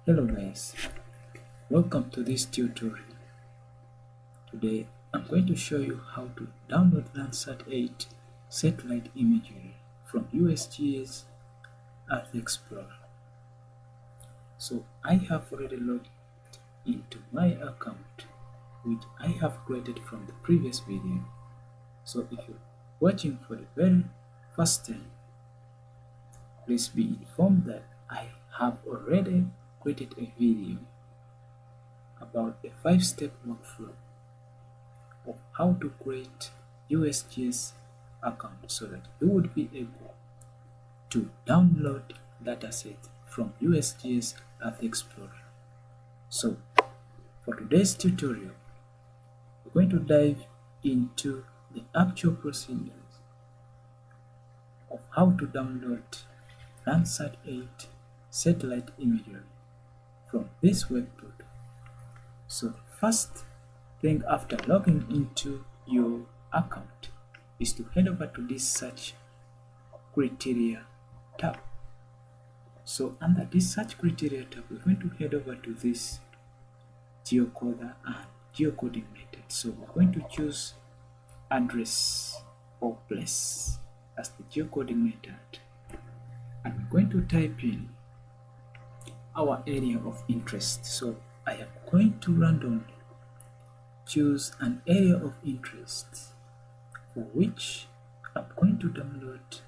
Hello guys, welcome to this tutorial. Today I'm going to show you how to download Landsat 8 satellite imagery from USGS EarthExplorer. So I have already logged into my account which I have created from the previous video. So if you're watching for the very first time, please be informed that I have already created a video about a 5-step workflow of how to create USGS account so that you would be able to download dataset from USGS EarthExplorer. So for today's tutorial, we're going to dive into the actual procedures of how to download Landsat 8 satellite imagery from this web portal. So the first thing after logging into your account is to head over to this search criteria tab. So under this search criteria tab, we're going to head over to this geocoder and geocoding method. So we're going to choose address or place as the geocoding method, and we're going to type in our area of interest. So I am going to randomly choose an area of interest for which I'm going to download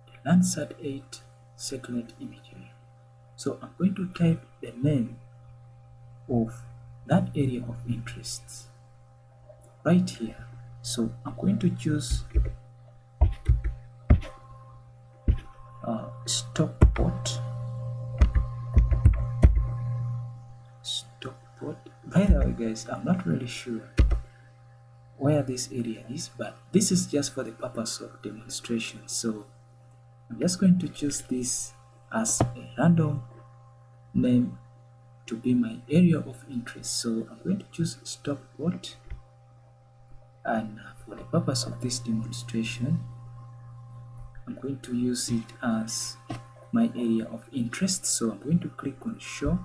the Landsat 8 satellite imagery. So I'm going to type the name of that area of interest right here. So I'm going to choose Stockport. By the way guys, I'm not really sure where this area is, but this is just for the purpose of demonstration. So I'm just going to choose this as a random name to be my area of interest. So I'm going to choose Stockport, and for the purpose of this demonstration, I'm going to use it as my area of interest. So I'm going to click on show.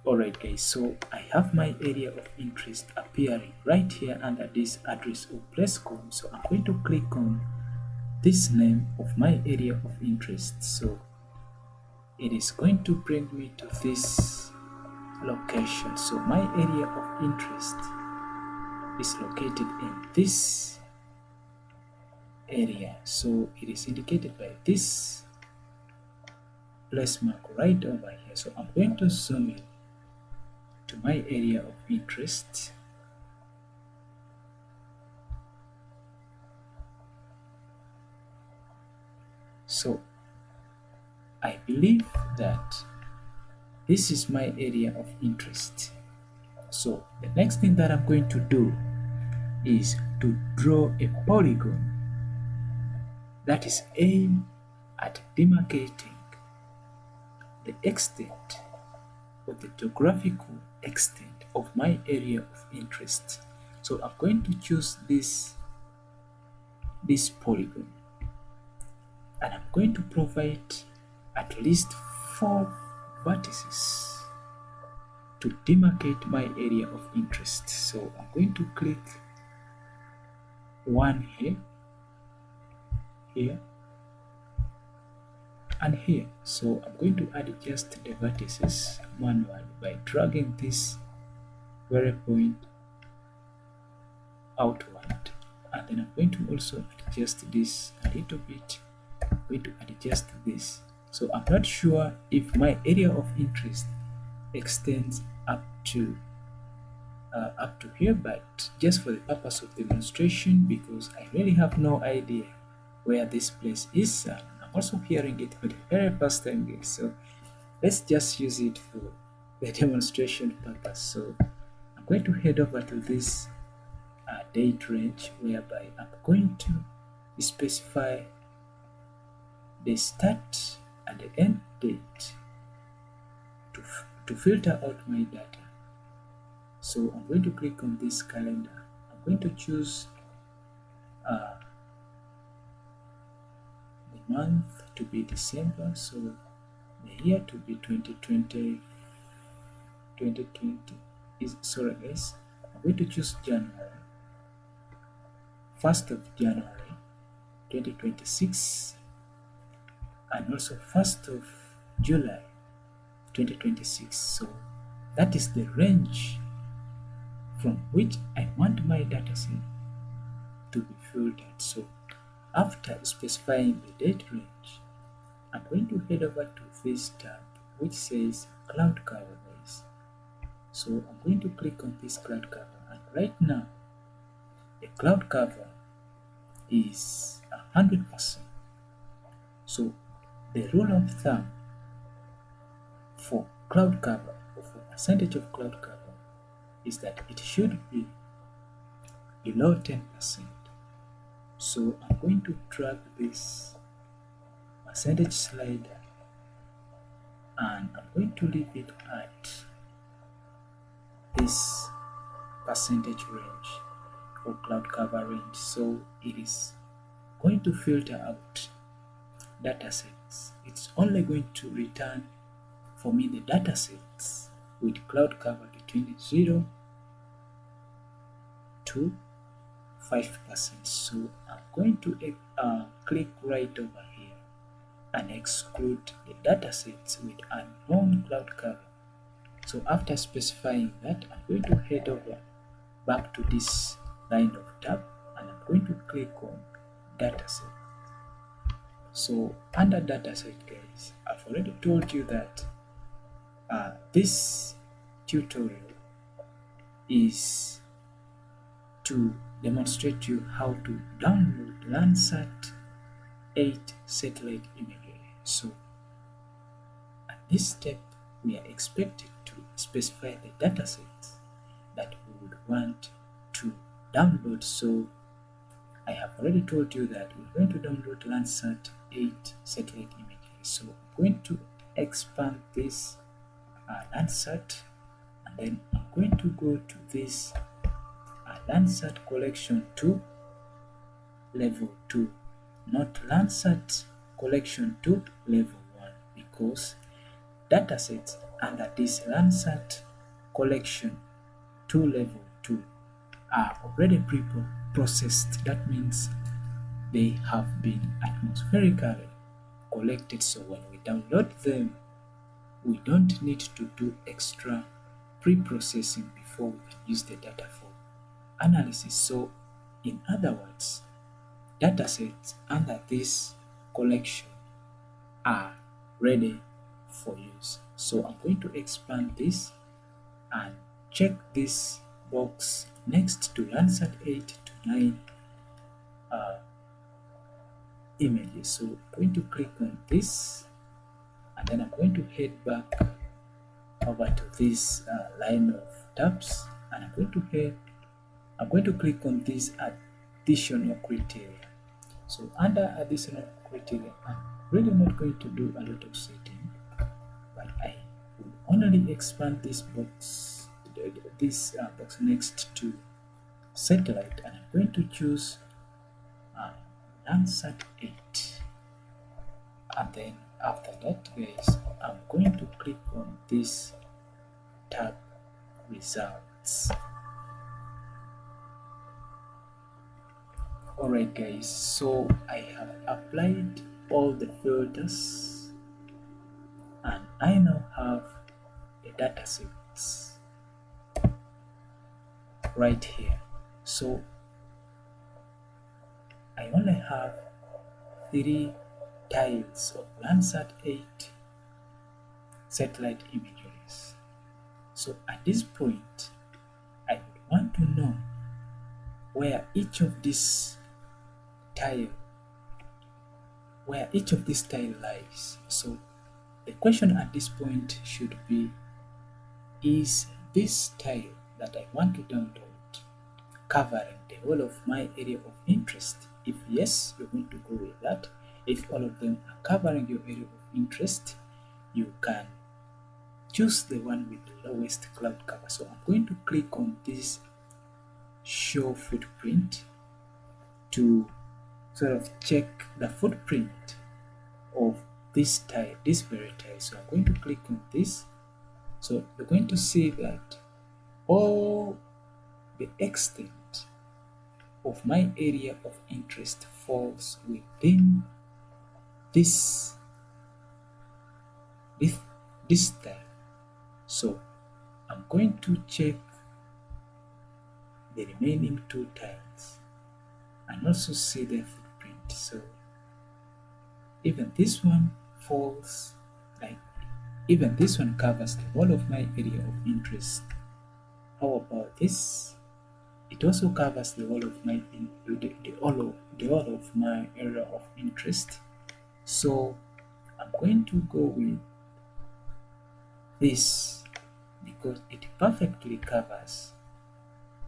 Alright guys, so I have my area of interest appearing right here under this address or place column. So I'm going to click on this name of my area of interest. So it is going to bring me to this location. So my area of interest is located in this area. So it is indicated by this place mark right over here. So I'm going to zoom in to my area of interest. So I believe that this is my area of interest. So the next thing that I'm going to do is to draw a polygon that is aimed at demarcating the extent or the geographical extent of my area of interest. So I'm going to choose this polygon, and I'm going to provide at least 4 vertices to demarcate my area of interest. So I'm going to click one here, here, and here. So I'm going to adjust the vertices manually by dragging this very point outward, and then I'm going to also adjust this a little bit. I'm going to adjust this. So I'm not sure if my area of interest extends up to here, but just for the purpose of demonstration, because I really have no idea where this place is, and I'm also hearing it for the very first time, guys. So let's just use it for the demonstration purpose. So I'm going to head over to this date range, whereby I'm going to specify the start and the end date to filter out my data. So I'm going to click on this calendar. I'm going to choose month to be December, so the year to be 2020 is, sorry guys, I'm going to choose January, 1st of January 2026, and also 1st of July 2026. So that is the range from which I want my dataset to be filtered. So after specifying the date range, I'm going to head over to this tab which says cloud cover base. So I'm going to click on this cloud cover, and right now the cloud cover is 100%. So the rule of thumb for cloud cover, or for percentage of cloud cover, is that it should be below 10%. So I'm going to drag this percentage slider, and I'm going to leave it at this percentage range or cloud cover range. So it is going to filter out datasets. It's only going to return for me the datasets with cloud cover between 0 to 5%. So I'm going to click right over here and exclude the datasets with unknown cloud cover. So after specifying that, I'm going to head over back to this line of tab, and I'm going to click on dataset. So under dataset, guys, I've already told you that this tutorial is to demonstrate you how to download Landsat 8 satellite imagery. So at this step, we are expected to specify the datasets that we would want to download. So I have already told you that we're going to download Landsat 8 satellite imagery. So I'm going to expand this Landsat, and then I'm going to go to this Landsat collection 2 level 2, not Landsat collection 2 level 1, because datasets under this Landsat collection 2 level 2 are already pre-processed. That means they have been atmospherically collected, so when we download them, we don't need to do extra pre-processing before we can use the data for analysis. So in other words, datasets under this collection are ready for use. So I'm going to expand this and check this box next to Landsat 8 to 9 images. So I'm going to click on this, and then I'm going to head back over to this line of tabs, and I'm going to click on this additional criteria. So under additional criteria, I'm really not going to do a lot of setting, but I will only expand this box, box next to satellite, and I'm going to choose Landsat 8. And then after that, guys, I'm going to click on this tab results. Alright guys, so I have applied all the filters, and I now have the datasets right here. So I only have 3 tiles of Landsat 8 satellite imageries. So at this point, I would want to know where each of these tile lies. So the question at this point should be, is this tile that I want to download covering the whole of my area of interest? If yes, you're going to go with that. If all of them are covering your area of interest, you can choose the one with the lowest cloud cover. So I'm going to click on this show footprint to sort of check the footprint of this tile, this very tile. So I'm going to click on this. So you're going to see that all the extent of my area of interest falls within this this tile. So I'm going to check the remaining two tiles and also see their footprint. So even this one falls, like even this one covers the whole of my area of interest. How about this? It also covers the whole of my the whole of my area of interest. So I'm going to go with this because it perfectly covers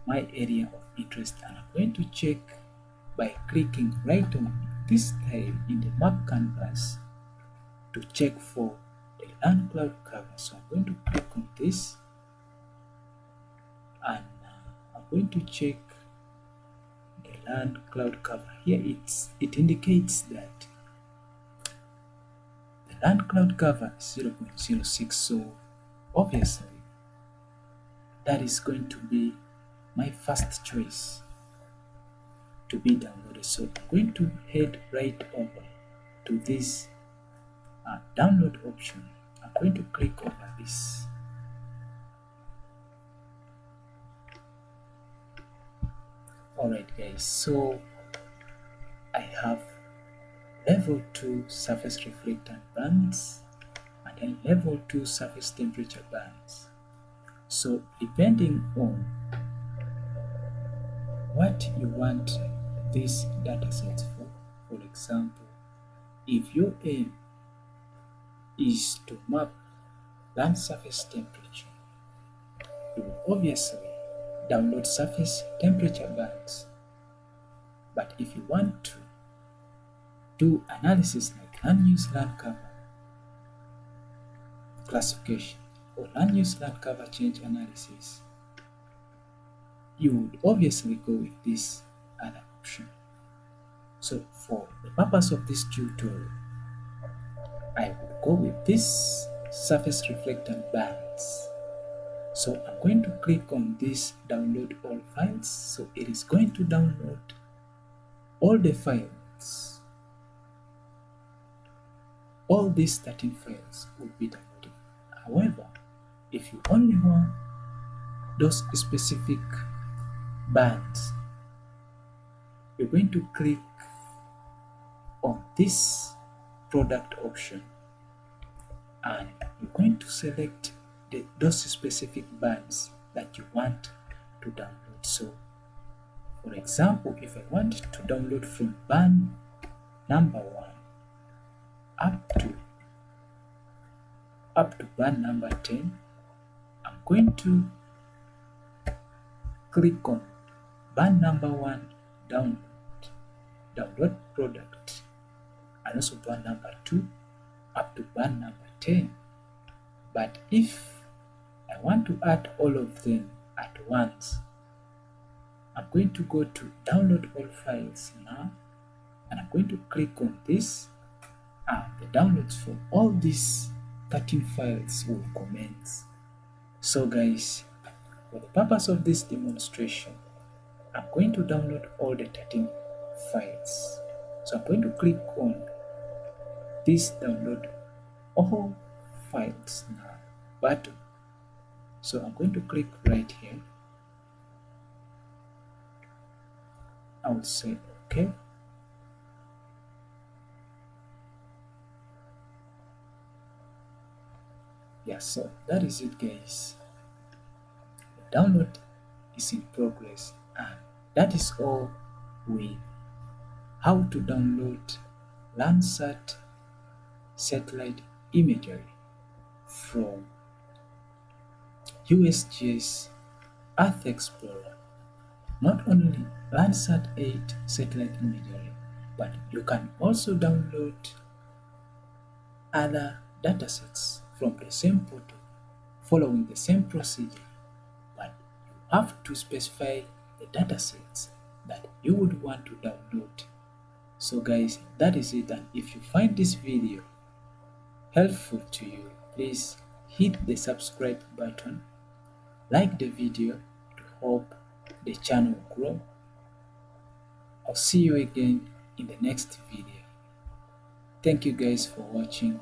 my area of interest, and I'm going to check by clicking right on this tile in the map canvas to check for the land cloud cover. So I'm going to click on this and I'm going to check the land cloud cover. Here it indicates that the land cloud cover is 0.06, so obviously that is going to be my first choice to be downloaded. So I'm going to head right over to this download option. I'm going to click over this. Alright guys, so I have level 2 surface reflectance bands and then level 2 surface temperature bands. So depending on what you want these datasets for example, if your aim is to map land surface temperature, you will obviously download surface temperature bands. But if you want to do analysis like land use land cover classification or land use land cover change analysis, you would obviously go with this other option. So for the purpose of this tutorial, I will go with this surface reflectance bands. So I'm going to click on this download all files. So it is going to download all the files. All these 13 files will be downloaded. However, if you only want those specific bands, you're going to click on this product option and you're going to select those specific bands that you want to download. So for example, if I want to download from band number 1 up to band number 10, I'm going to click on band number 1 download product, and also band number 2 up to band number 10. But if I want to add all of them at once, I'm going to go to download all files now, and I'm going to click on this, and the downloads for all these 13 files will commence. So guys, for the purpose of this demonstration, I'm going to download all the 13 files. So I'm going to click on this download all files now button. So I'm going to click right here. I will say okay. Yeah, so that is it guys. The download is in progress, and that is all with how to download Landsat satellite imagery from USGS EarthExplorer. Not only Landsat 8 satellite imagery, but you can also download other datasets from the same portal following the same procedure, but you have to specify the datasets that you would want to download. So guys, that is it, and if you find this video helpful to you, please hit the subscribe button, like the video to help the channel grow. I'll see you again in the next video. Thank you guys for watching.